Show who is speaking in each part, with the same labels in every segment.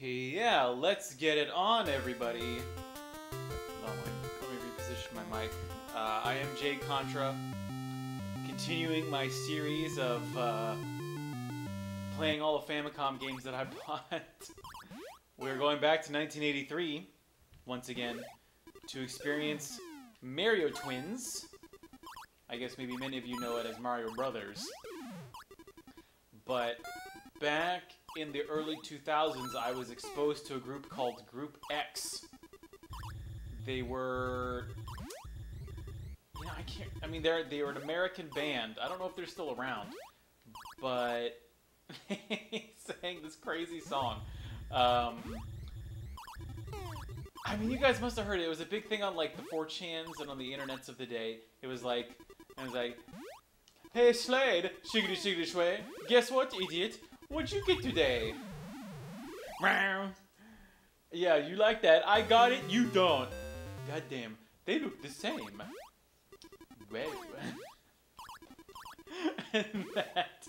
Speaker 1: Yeah, let's get it on, everybody. Let me reposition my mic. I am jcontra, continuing my series of playing all the Famicom games that I bought. We're going back to 1983, once again, to experience Mario Twins. I guess maybe many of you know it as Mario Brothers. But back in the early 2000s, I was exposed to a group called Group X. They were... You know, they were an American band. I don't know if they're still around. But they sang this crazy song. I mean, you guys must have heard it. It was a big thing on, like, the 4chans and on the internets of the day. It was like, hey, Slade, shiggity shiggity shway, guess what, idiot? What'd you get today? Yeah, you like that. I got it, you don't. Goddamn, they look the same. Well. And that,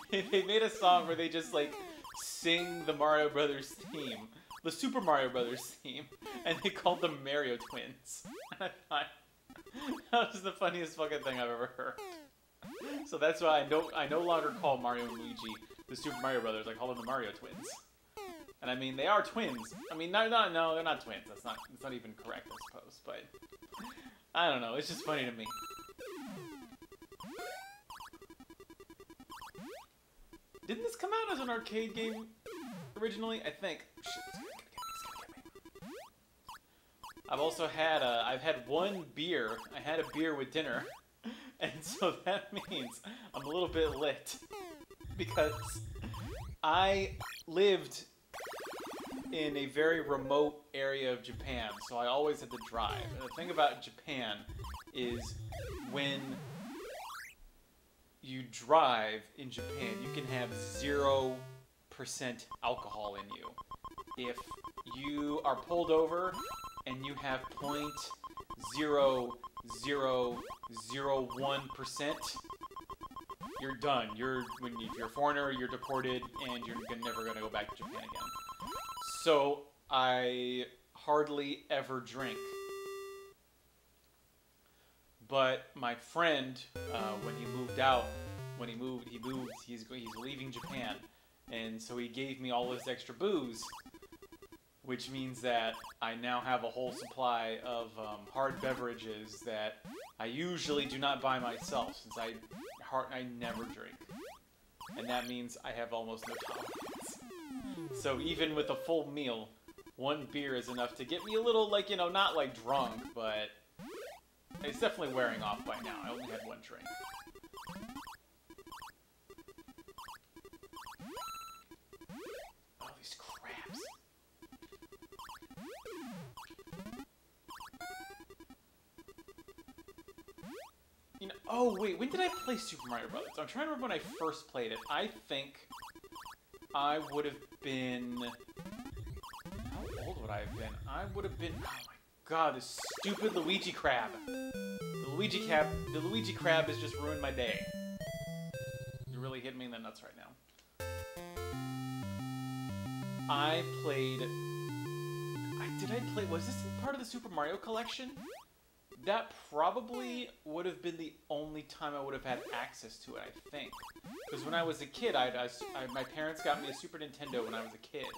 Speaker 1: they made a song where they just, like, sing the Mario Brothers theme. The Super Mario Brothers theme. And they called them Mario Twins. And I thought, that was the funniest fucking thing I've ever heard. So that's why I no longer call Mario and Luigi the Super Mario Brothers. I call them the Mario Twins. And I mean, they are twins. I mean, no, they're not twins. It's not even correct, I suppose. But I don't know. It's just funny to me. Didn't this come out as an arcade game originally? I think. Shit, it's gonna get me. I've also had I've had one beer. I had a beer with dinner. And so that means I'm a little bit lit, because I lived in a very remote area of Japan, so I always had to drive. And the thing about Japan is when you drive in Japan, you can have 0% alcohol in you. If you are pulled over and you have 0.0001%, you're done. If you're a foreigner, you're deported, and you're never gonna go back to Japan again. So I hardly ever drink. But my friend, when he moved out, he's leaving Japan, and so he gave me all this extra booze. Which means that I now have a whole supply of hard beverages that I usually do not buy myself, since I never drink. And that means I have almost no tolerance. So even with a full meal, one beer is enough to get me a little, like, you know, not like drunk, but it's definitely wearing off by now. I only had one drink. Oh, these crabs. You know, oh wait, when did I play Super Mario Brothers? I'm trying to remember when I first played it. I think I would have been... How old would I have been? I would have been... Oh my god, this stupid Luigi crab. The Luigi crab has just ruined my day. You're really hitting me in the nuts right now. I played... Was this part of the Super Mario collection? That probably would have been the only time I would have had access to it, I think. Because when I was a kid, my parents got me a Super Nintendo when I was a kid.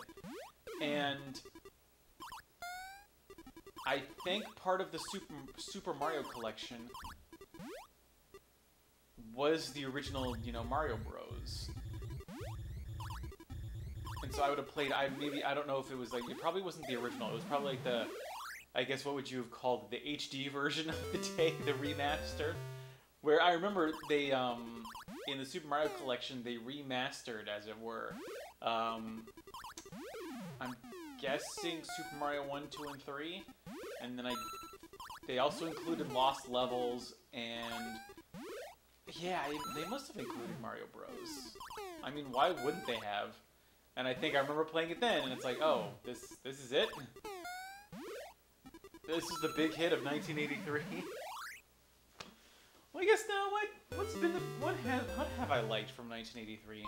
Speaker 1: And I think part of the Super Mario collection was the original, you know, Mario Bros. And so I would have played, I don't know if it was like, it probably wasn't the original. It was probably like the... I guess what would you have called it? The HD version of the day, the remaster, where I remember they in the Super Mario collection they remastered, as it were. I'm guessing Super Mario 1, 2, and 3, and then they also included Lost Levels, and yeah, they must have included Mario Bros. I mean, why wouldn't they have? And I think I remember playing it then, and it's like, oh, this is it. This is the big hit of 1983. Well, I guess now what have I liked from 1983?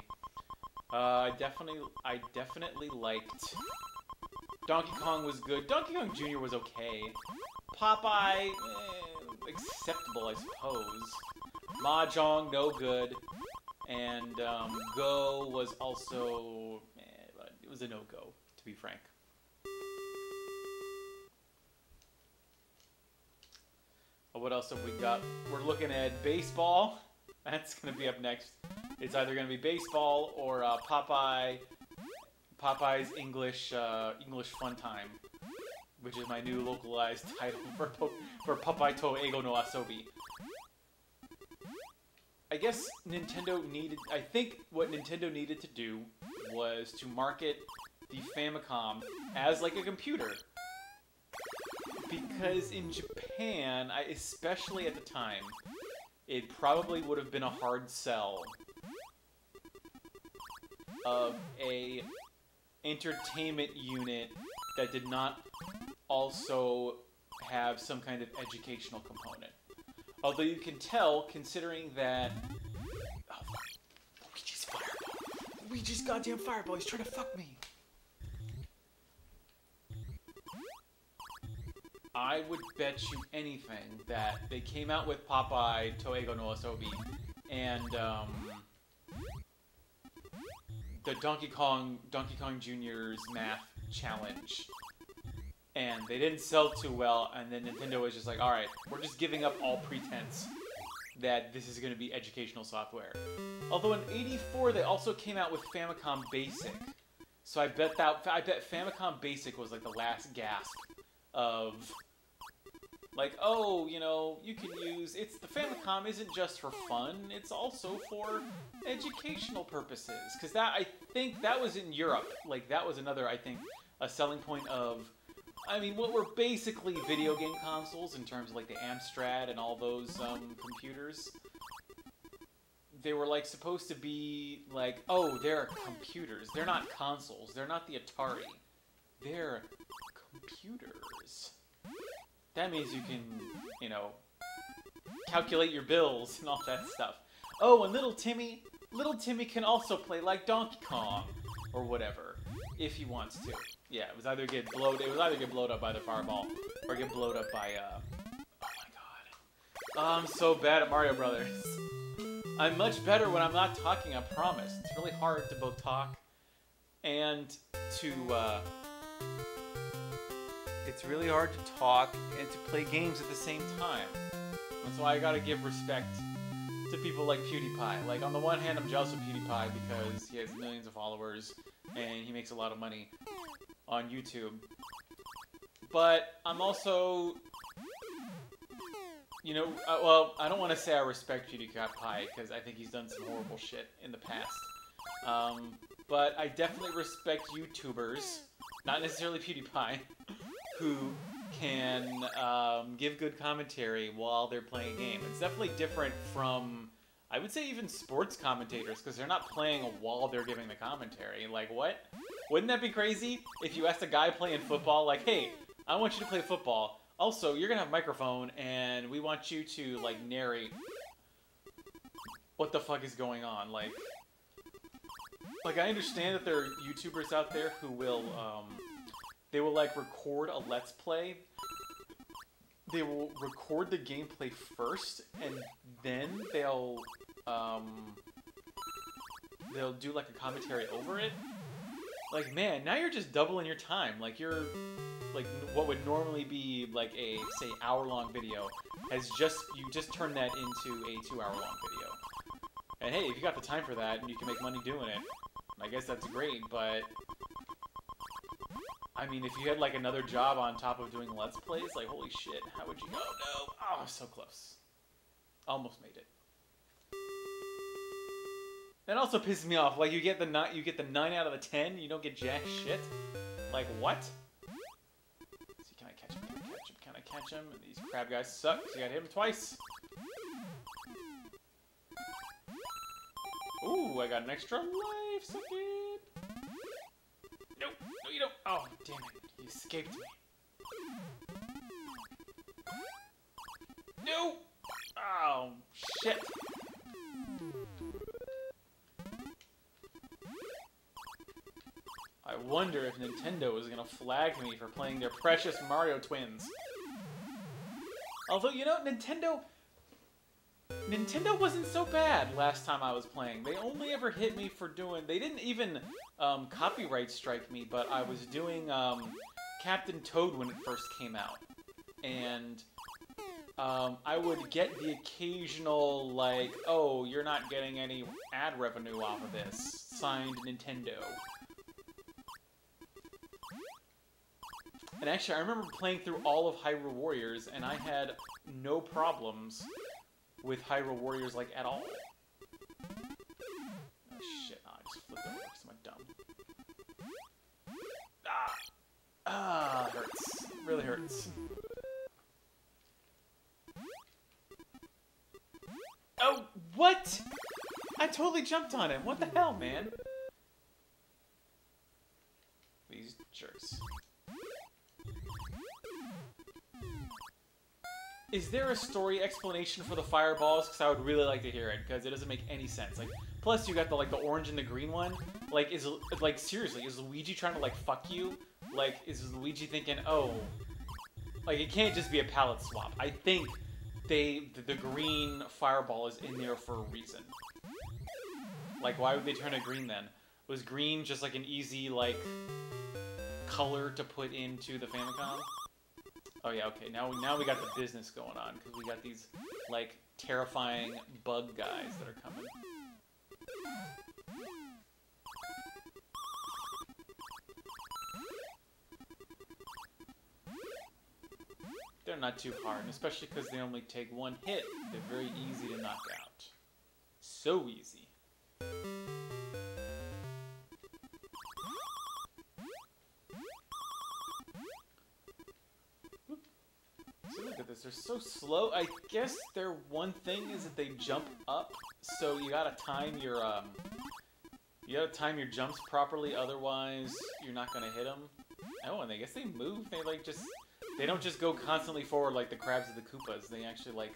Speaker 1: I definitely liked. Donkey Kong was good. Donkey Kong Jr. was okay. Popeye, acceptable, I suppose. Mahjong, no good. And Go was also, it was a no-go, to be frank. What else have we got? We're looking at baseball. That's going to be up next. It's either going to be baseball or Popeye's English Fun Time, which is my new localized title for Popeye to Eigo no Asobi. I guess I think what Nintendo needed to do was to market the Famicom as like a computer. Because in Japan, especially at the time, it probably would have been a hard sell of a entertainment unit that did not also have some kind of educational component. Although you can tell, considering that... Oh, fuck. Luigi's fireball. Luigi's goddamn fireball. He's trying to fuck me. I would bet you anything that they came out with Popeye to Eigo no Asobi and the Donkey Kong Jr.'s math challenge, and they didn't sell too well, and then Nintendo was just like, alright, we're just giving up all pretense that this is going to be educational software. Although in '84 they also came out with Famicom Basic, so I bet Famicom Basic was like the last gasp of like, oh, you know, you can use, the Famicom isn't just for fun, it's also for educational purposes. Because I think that was in Europe. Like, that was another, I think, a selling point of, I mean, what were basically video game consoles in terms of, like, the Amstrad and all those computers. They were, like, supposed to be, like, oh, they're computers. They're not consoles. They're not the Atari. They're computers. That means you can, you know, calculate your bills and all that stuff. Oh, and little Timmy can also play like Donkey Kong or whatever if he wants to. Yeah, it was either get blowed up by the fireball or get blowed up by oh my god. Oh, I'm so bad at Mario Brothers. I'm much better when I'm not talking, I promise. It's really hard to both talk and to it's really hard to talk and to play games at the same time. That's why I gotta give respect to people like PewDiePie. Like, on the one hand, I'm jealous of PewDiePie because he has millions of followers and he makes a lot of money on YouTube. But I'm also, you know, well, I don't want to say I respect PewDiePie because I think he's done some horrible shit in the past. But I definitely respect YouTubers, not necessarily PewDiePie, who can give good commentary while they're playing a game. It's definitely different from, I would say, even sports commentators, because they're not playing while they're giving the commentary. Like, what? Wouldn't that be crazy if you asked a guy playing football, like, hey, I want you to play football. Also, you're going to have a microphone, and we want you to, like, narrate what the fuck is going on. Like, I understand that there are YouTubers out there who will, they will, like, record a Let's Play. They will record the gameplay first, and then they'll do, like, a commentary over it. Like, man, now you're just doubling your time. Like, you're, like, what would normally be, like, a, say, hour-long video, you just turned that into a 2-hour-long video. And hey, if you got the time for that, and you can make money doing it, I guess that's great, but I mean, if you had, like, another job on top of doing Let's Plays, like, holy shit, how would you go? No! Oh, so close. Almost made it. That also pisses me off. Like, you get the 9 out of the 10, you don't get jack shit. Like, what? Let's see, can I catch him? Can I catch him? Can I catch him? These crab guys suck, so you gotta hit him twice. Ooh, I got an extra life, suck it! Nope, no you don't. Oh, damn it, you escaped me. No! Oh, shit. Nintendo was gonna flag me for playing their precious Mario Twins. Although, you know, Nintendo wasn't so bad last time I was playing. They only ever hit me for doing... They didn't even copyright strike me, but I was doing Captain Toad when it first came out. And I would get the occasional, like, oh, you're not getting any ad revenue off of this. Signed, Nintendo. And actually, I remember playing through all of Hyrule Warriors, and I had no problems with Hyrule Warriors, like, at all. Oh, shit. Oh, I just flipped over because I'm dumb. Ah, hurts. Really hurts. Oh, what? I totally jumped on him. What the hell, man? These jerks. Is there a story explanation for the fireballs? Because I would really like to hear it, because it doesn't make any sense. Like, plus you got the the orange and the green one. Like, seriously, is Luigi trying to fuck you? Like, is Luigi thinking, oh, like it can't just be a palette swap. I think the green fireball is in there for a reason. Like, why would they turn it green then? Was green just like an easy color to put into the Famicom? Oh yeah, okay, now we got the business going on, because we got these, terrifying bug guys that are coming. They're not too hard, and especially because they only take one hit. They're very easy to knock out. So easy. So look at this, they're so slow. I guess their one thing is that they jump up, so you gotta time your jumps properly, otherwise you're not gonna hit them. Oh, and I guess they move. They don't just go constantly forward like the crabs and the Koopas. They actually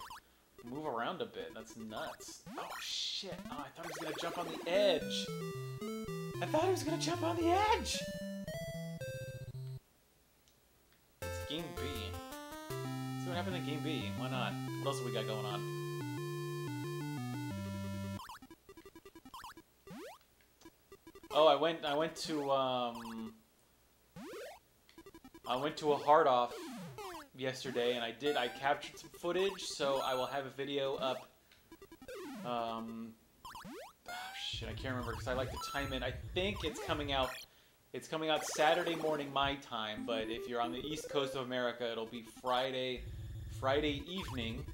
Speaker 1: move around a bit. That's nuts. Oh shit! Oh, I thought he was gonna jump on the edge. I thought he was gonna jump on the edge. It's Game B. See what happened in Game B. Why not? What else have we got going on? Oh, I went to a hard off yesterday, and I captured some footage, so I will have a video up. Shit, I can't remember because I like to time it. I think it's coming out. It's coming out Saturday morning my time, but if you're on the East Coast of America, it'll be Friday evening,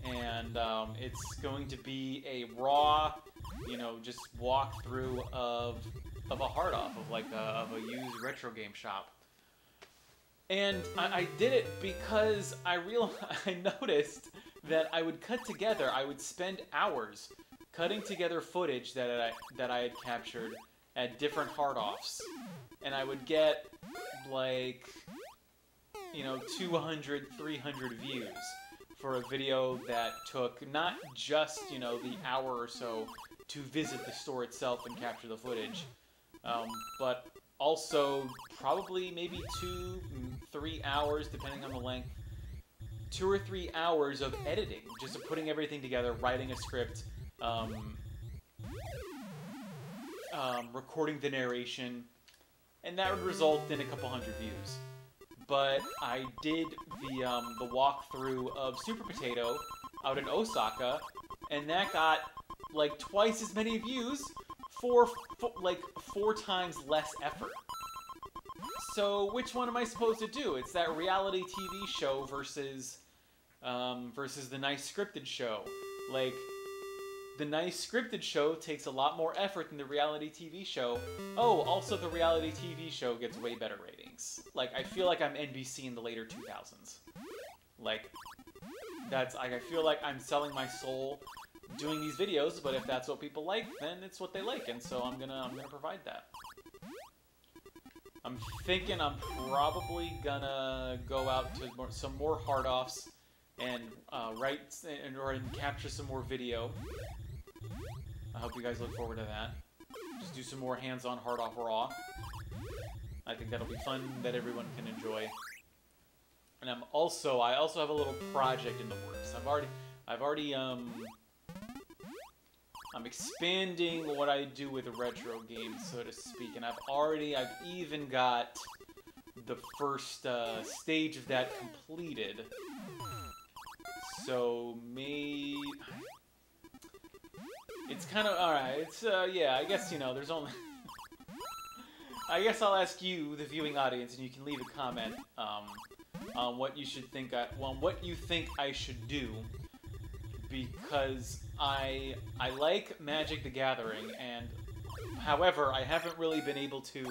Speaker 1: and it's going to be a raw, just walkthrough of a hard off of a used retro game shop. And I did it because I noticed that I would I would spend hours cutting together footage that I had captured at different hard-offs. And I would get, 200, 300 views for a video that took not just, the hour or so to visit the store itself and capture the footage, but also probably maybe 2-3 hours, depending on the length. 2 or 3 hours of editing, just putting everything together, writing a script, recording the narration, and that would result in a couple hundred views. But I did the walkthrough of Super Potato out in Osaka, and that got twice as many views for 4 times less effort. So which one am I supposed to do? It's that reality TV show versus the nice scripted show. The nice scripted show takes a lot more effort than the reality TV show. Oh, also the reality TV show gets way better ratings. I feel like I'm NBC in the later 2000s. I feel like I'm selling my soul doing these videos, but if that's what people like, then it's what they like, and so I'm gonna provide that. I'm thinking I'm probably gonna go out to some more hard-offs and and capture some more video. I hope you guys look forward to that. Just do some more hands-on hard-off raw. I think that'll be fun that everyone can enjoy. And I also have a little project in the works. I'm expanding what I do with retro games, so to speak, and I've even got the first stage of that completed. So it's kind of alright. It's yeah, I guess there's only. I guess I'll ask you, the viewing audience, and you can leave a comment on what you think I should do, because I like Magic the Gathering, and however, I haven't really been able to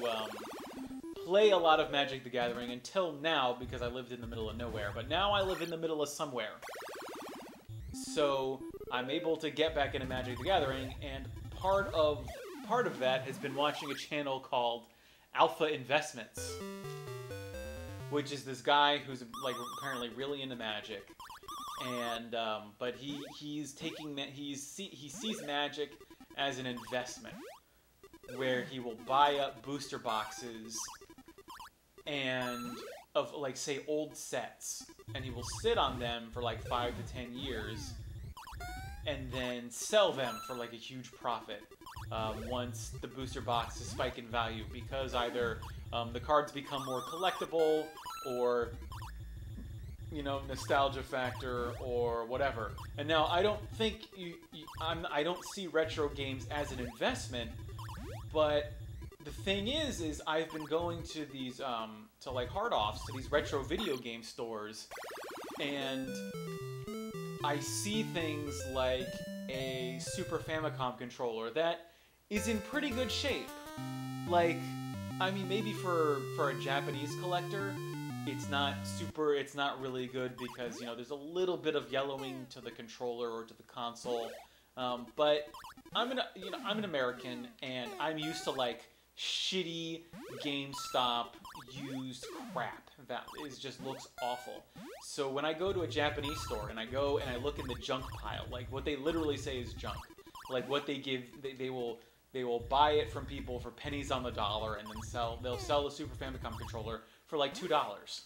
Speaker 1: play a lot of Magic the Gathering until now because I lived in the middle of nowhere. But now I live in the middle of somewhere, so I'm able to get back into Magic the Gathering, and part of that has been watching a channel called Alpha Investments, which is this guy who's like apparently really into Magic, and but he sees Magic as an investment, where he will buy up booster boxes and of like say old sets, and he will sit on them for like 5 to 10 years, and then sell them for like a huge profit. Once the booster boxes spike in value, because either the cards become more collectible, or nostalgia factor, or whatever. And now I don't think I don't see retro games as an investment, but the thing is I've been going to these to like hard offs, to these retro video game stores, and I see things like a Super Famicom controller that is in pretty good shape. Like, I mean, maybe for a Japanese collector, it's not really good because, there's a little bit of yellowing to the controller or to the console. But I'm an American, and I'm used to like shitty GameStop used crap that just looks awful. So when I go to a Japanese store and I go and I look in the junk pile, like what they literally say is junk, like what they give, they will buy it from people for pennies on the dollar, and then they'll sell the Super Famicom controller for like $2.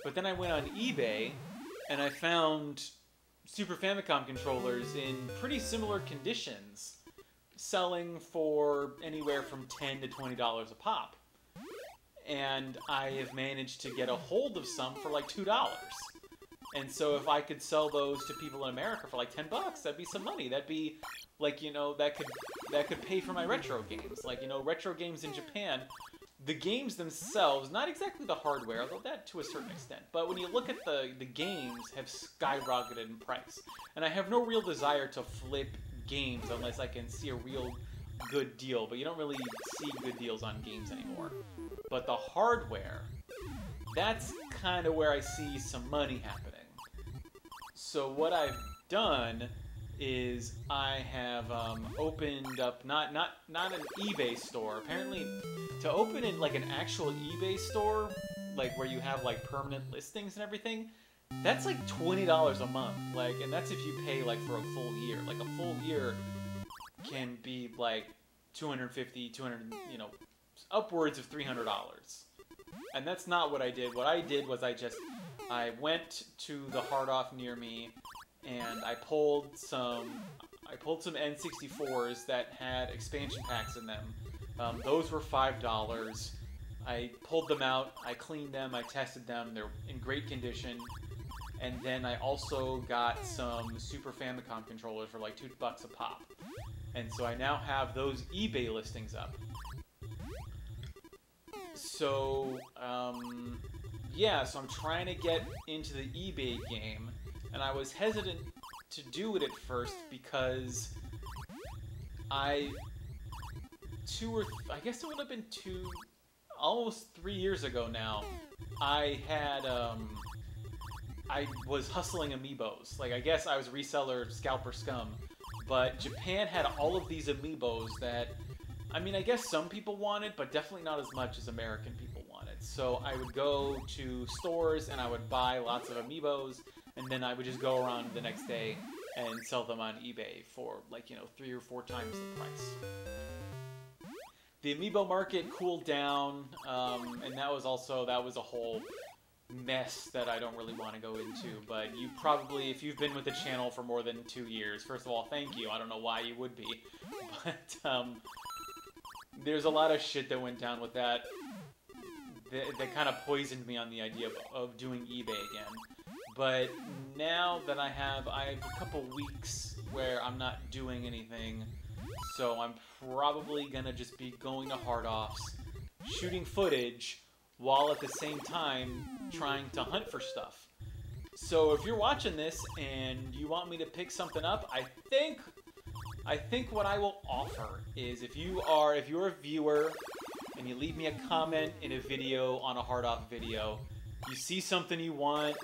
Speaker 1: But then I went on eBay and I found Super Famicom controllers in pretty similar conditions, selling for anywhere from $10 to $20 a pop. And I have managed to get a hold of some for like $2. And so if I could sell those to people in America for like $10, that'd be some money. That'd be like, that could pay for my retro games. Like, retro games in Japan, the games themselves, not exactly the hardware, although that to a certain extent, but when you look at the games have skyrocketed in price. And I have no real desire to flip games unless I can see a real good deal, but you don't really see good deals on games anymore. But the hardware, that's kind of where I see some money happening. So what I've done is I have opened up not an eBay store. Apparently, to open in like an actual eBay store, like where you have like permanent listings and everything, that's like $20 a month. Like, and that's if you pay like for a full year. Like a full year can be like $250, upwards of $300. And that's not what I did. What I did was I went to the hard off near me, and I pulled some N64s that had expansion packs in them. Those were $5. I pulled them out, I cleaned them, I tested them, they're in great condition. And then I also got some Super Famicom controllers for like $2 a pop. And so I now have those eBay listings up. So, yeah, so I'm trying to get into the eBay game, and I was hesitant to do it at first because I guess it would have been almost 3 years ago now, I was hustling amiibos. Like, I guess I was a reseller, scalper scum, but Japan had all of these amiibos that, I mean, I guess some people wanted, but definitely not as much as American people wanted. So I would go to stores and I would buy lots of amiibos, and then I would just go around the next day and sell them on eBay for like, 3 or 4 times the price. the amiibo market cooled down, and that was a whole mess that I don't really want to go into. But you probably, if you've been with the channel for more than 2 years, first of all, thank you. I don't know why you would be, but there's a lot of shit that went down with that. That kind of poisoned me on the idea of doing eBay again. But now that I have a couple weeks where I'm not doing anything, so I'm probably gonna just be going to hard offs, shooting footage, while at the same time trying to hunt for stuff. So if you're watching this and you want me to pick something up, I think what I will offer is if you're a viewer and you leave me a comment in a video on a hard off video, you see something you want,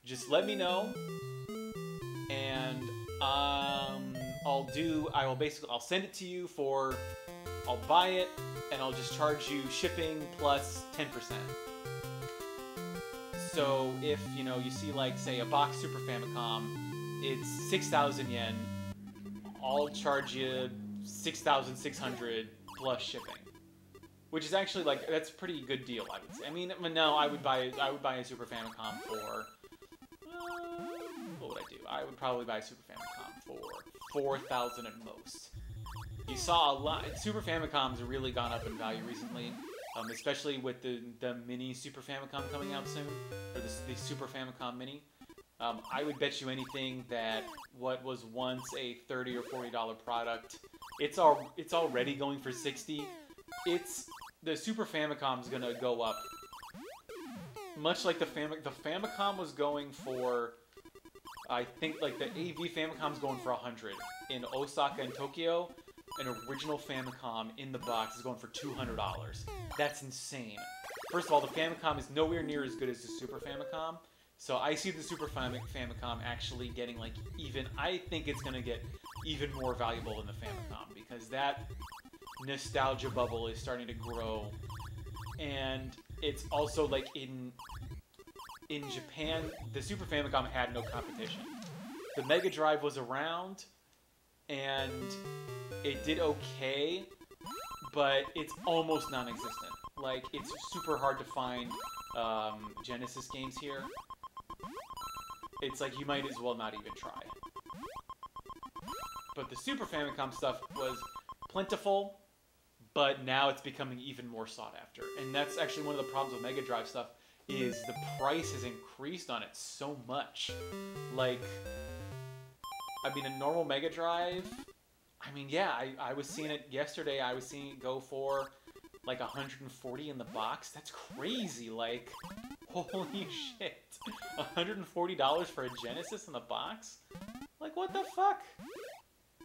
Speaker 1: just let me know, and I'll send it to you I'll buy it, and I'll just charge you shipping plus 10%. So if, you see like, say, a box Super Famicom, it's 6,000 yen, I'll charge you 6,600 plus shipping. Which is actually, like, that's a pretty good deal, I would say. I mean, no, I would buy a Super Famicom for, what would I do? I would probably buy a Super Famicom for 4,000 at most. You saw a lot, Super Famicoms have really gone up in value recently, especially with the mini Super Famicom coming out soon, or the Super Famicom Mini. I would bet you anything that what was once a $30 or $40 product, it's already going for 60. The Super Famicom's gonna go up, much like the Famicom was going for, I think, like the AV Famicom's going for 100 in Osaka and Tokyo. An original Famicom in the box is going for $200. That's insane. First of all, the Famicom is nowhere near as good as the Super Famicom, so I see the Super Famicom actually getting, like, I think it's gonna get even more valuable than the Famicom, because that nostalgia bubble is starting to grow, and it's also, like, in Japan, the Super Famicom had no competition. The Mega Drive was around, and it did okay, but it's almost non-existent. Like, it's super hard to find Genesis games here. It's like you might as well not even try. But the Super Famicom stuff was plentiful, but now it's becoming even more sought after. And that's actually one of the problems with Mega Drive stuff, is the price has increased on it so much. Like, I mean, a normal Mega Drive, I mean, yeah, I was seeing it yesterday, I was seeing it go for like 140 in the box. That's crazy, like, holy shit. $140 for a Genesis in the box? Like, what the fuck?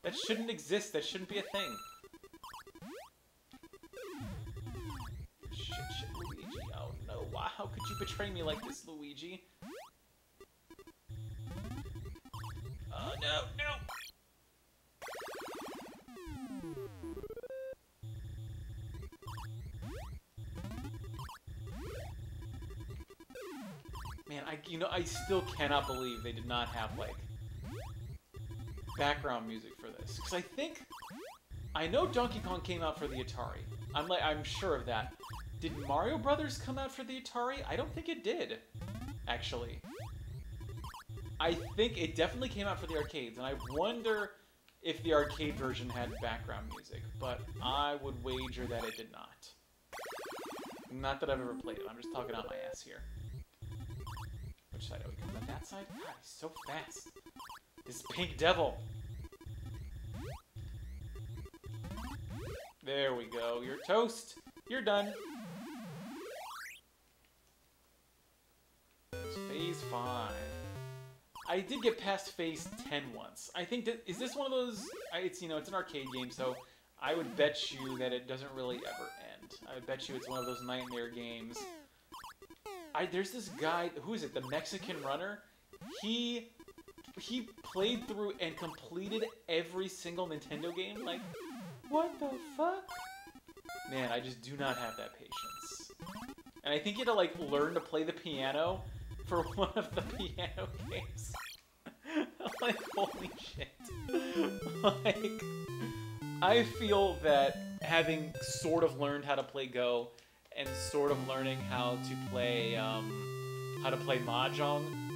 Speaker 1: That shouldn't exist, that shouldn't be a thing. Shit, Luigi, oh no, wow, how could you betray me like this, Luigi? Oh, no, no! Man, I still cannot believe they did not have, like, background music for this. Because I know Donkey Kong came out for the Atari. I'm sure of that. Did Mario Brothers come out for the Atari? I don't think it did, actually. I think it definitely came out for the arcades, and I wonder if the arcade version had background music, but I would wager that it did not. Not that I've ever played it, I'm just talking out my ass here. Which side are we coming on? That side? God, he's so fast. This pink devil. There we go. You're toast. You're done. It's phase 5. I did get past phase 10 once. I think that, is this one of those, it's an arcade game, so I would bet you that it doesn't really ever end. I would bet you it's one of those nightmare games. There's this guy, who is it, the Mexican runner? He played through and completed every single Nintendo game. Like, what the fuck? Man, I just do not have that patience. And I think you had to, like, learn to play the piano for one of the piano games. Like, holy shit. Like, I feel that having sort of learned how to play Go and sort of learning how to play mahjong,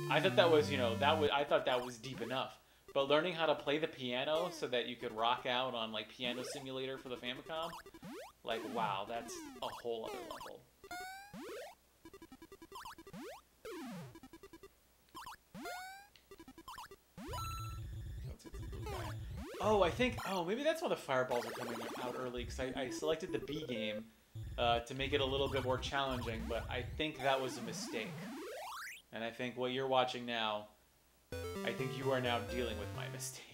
Speaker 1: I thought that was, I thought that was deep enough. But learning how to play the piano so that you could rock out on like Piano Simulator for the Famicom, like wow, that's a whole other level. Oh, maybe that's why the fireballs are coming out early, because I selected the B game to make it a little bit more challenging, but I think that was a mistake. And I think what you're watching now, I think you are now dealing with my mistake.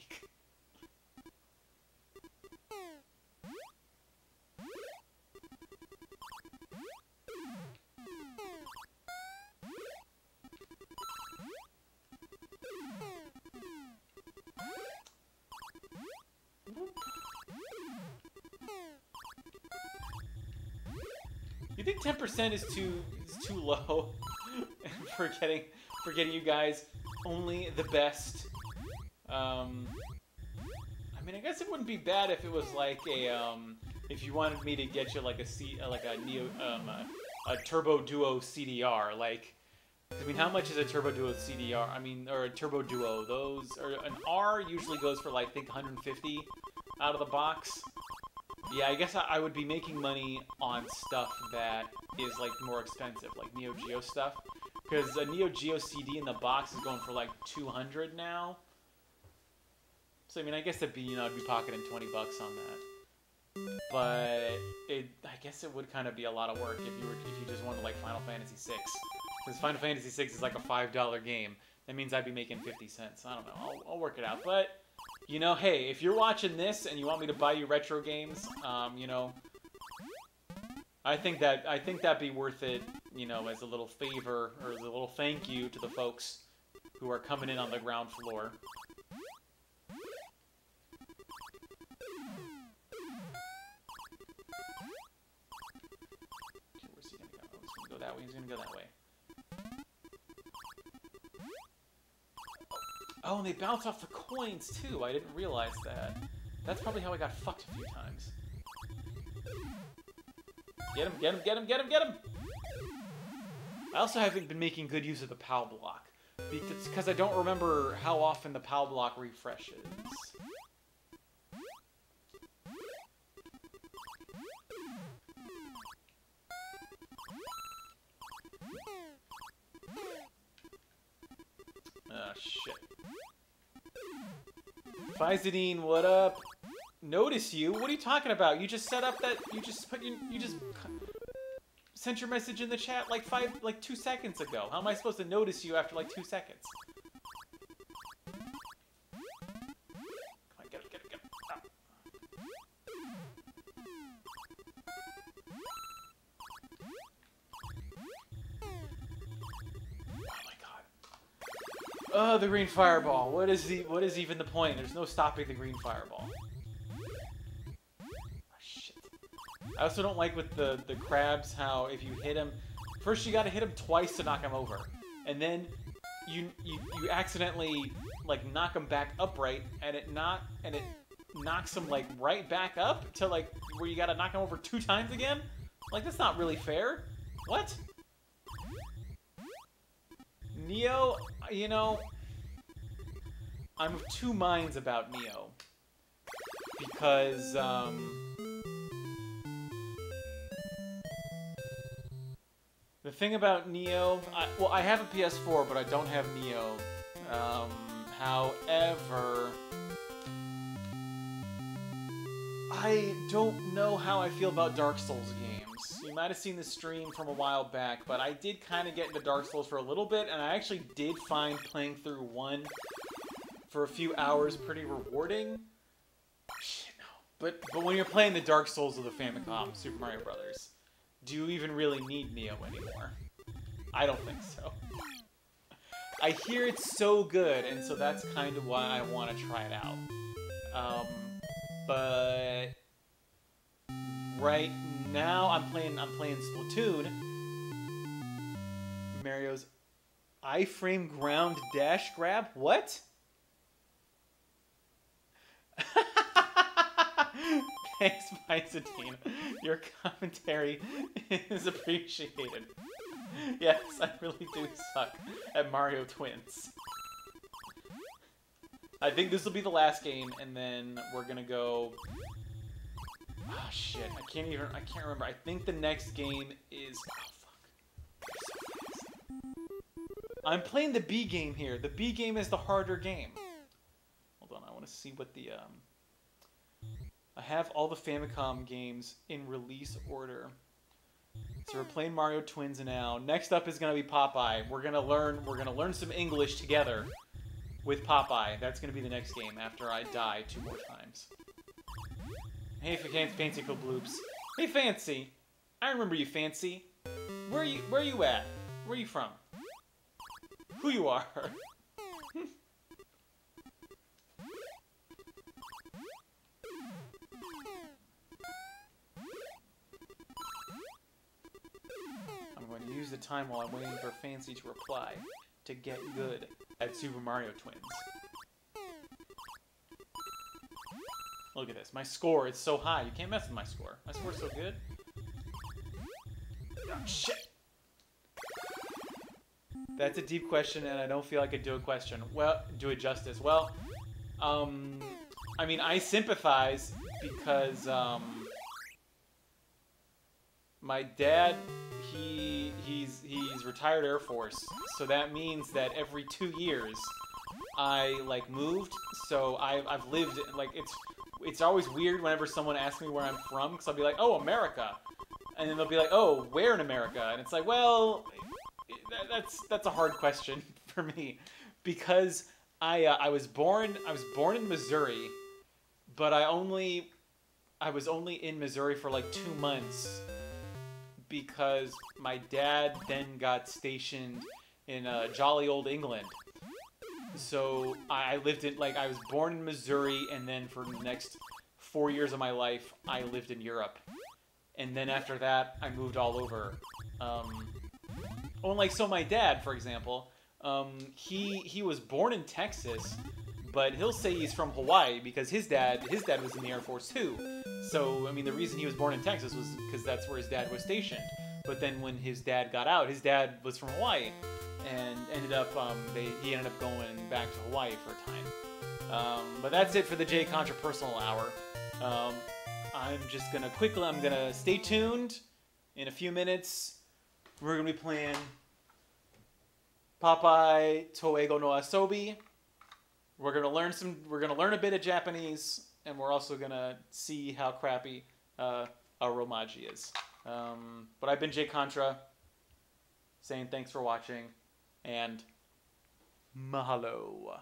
Speaker 1: You think 10% is too low for getting you guys only the best? I mean, I guess it wouldn't be bad if it was like a if you wanted me to get you like a Turbo Duo CDR. Like, I mean, how much is a Turbo Duo CDR? I mean, or a Turbo Duo? Those, or an R usually goes for like I think 150 out of the box. Yeah, I guess I would be making money on stuff that is like more expensive, like Neo Geo stuff. Because a Neo Geo CD in the box is going for like 200 now. So I mean, I guess I'd be pocketing 20 bucks on that. But I guess it would kind of be a lot of work if you just wanted like Final Fantasy VI. Because Final Fantasy VI is like a $5 game. That means I'd be making 50 cents. I don't know. I'll work it out. But hey, if you're watching this and you want me to buy you retro games, I think that'd be worth it, as a little favor or as a little thank you to the folks who are coming in on the ground floor. Okay, where's he gonna go? Oh, he's gonna go that way. He's gonna go that way. Oh, and they bounce off the coins, too. I didn't realize that. That's probably how I got fucked a few times. Get him, get him, get him, get him, get him! I also haven't been making good use of the POW block. Because I don't remember how often the POW block refreshes. Ah, shit. Fizadine, what up? Notice you? What are you talking about? You just set up that... You just sent your message in the chat like 2 seconds ago. How am I supposed to notice you after like 2 seconds? Come on, get him, get him, get him. Ah. Oh my god. Oh, the green fireball. What is even the point? There's no stopping the green fireball. I also don't like with the crabs how if you hit him, first you gotta hit him twice to knock him over, and then you accidentally like knock him back upright, and it knocks him like right back up to like where you gotta knock him over 2 times again. Like, that's not really fair. What? Neo, I'm of 2 minds about Neo because the thing about Neo, I have a PS4, but I don't have Neo. However, I don't know how I feel about Dark Souls games. You might have seen the stream from a while back, but I did kind of get into Dark Souls for a little bit, and I actually did find playing through 1 for a few hours pretty rewarding. Shit, no. But when you're playing the Dark Souls of the Famicom, Super Mario Brothers, do you even really need Neo anymore? I don't think so. I hear it's so good, and so that's kind of why I want to try it out. But right now I'm playing Splatoon. Mario's iframe ground dash grab. What? Thanks, Byzantine. Your commentary is appreciated. Yes, I really do suck at Mario Twins. I think this will be the last game, and then we're gonna go... Oh, shit. I can't remember. I think the next game is... Oh, fuck. I'm playing the B game here. The B game is the harder game. Hold on, I want to see what the... I have all the Famicom games in release order. So we're playing Mario Twins now. Next up is gonna be Popeye. We're gonna learn some English together with Popeye. That's gonna be the next game after I die 2 more times. Hey, Fancy Bloops. Hey, Fancy. I remember you, Fancy. Where you at? Where you from? Who you are? I'm going to use the time while I'm waiting for Fancy to reply to get good at Super Mario Twins. Look at this. My score is so high. You can't mess with my score. My score's so good. Oh, shit. That's a deep question, and I don't feel I could do it justice. Well, I mean, I sympathize because, my dad, he's retired Air Force, so that means that every 2 years, I, like, moved, so I've lived, like, it's always weird whenever someone asks me where I'm from, because I'll be like, oh, America. And then they'll be like, oh, where in America? And it's like, well, that's a hard question for me. Because I was born in Missouri, but I was only in Missouri for like 2 months because my dad then got stationed in jolly old England. So I lived in, like, I was born in Missouri, and then for the next 4 years of my life, I lived in Europe. And then after that, I moved all over. Like, so my dad, for example, he was born in Texas, but he'll say he's from Hawaii because his dad was in the Air Force too. So, I mean, the reason he was born in Texas was because that's where his dad was stationed. But then when his dad got out, his dad was from Hawaii. And ended up, he ended up going back to Hawaii for a time. But that's it for the jcontra Personal Hour. I'm just gonna I'm gonna stay tuned. In a few minutes, we're gonna be playing Popeye Toego no Asobi. We're gonna learn a bit of Japanese, and we're also gonna see how crappy Romaji is. But I've been jcontra, saying thanks for watching. And mahalo.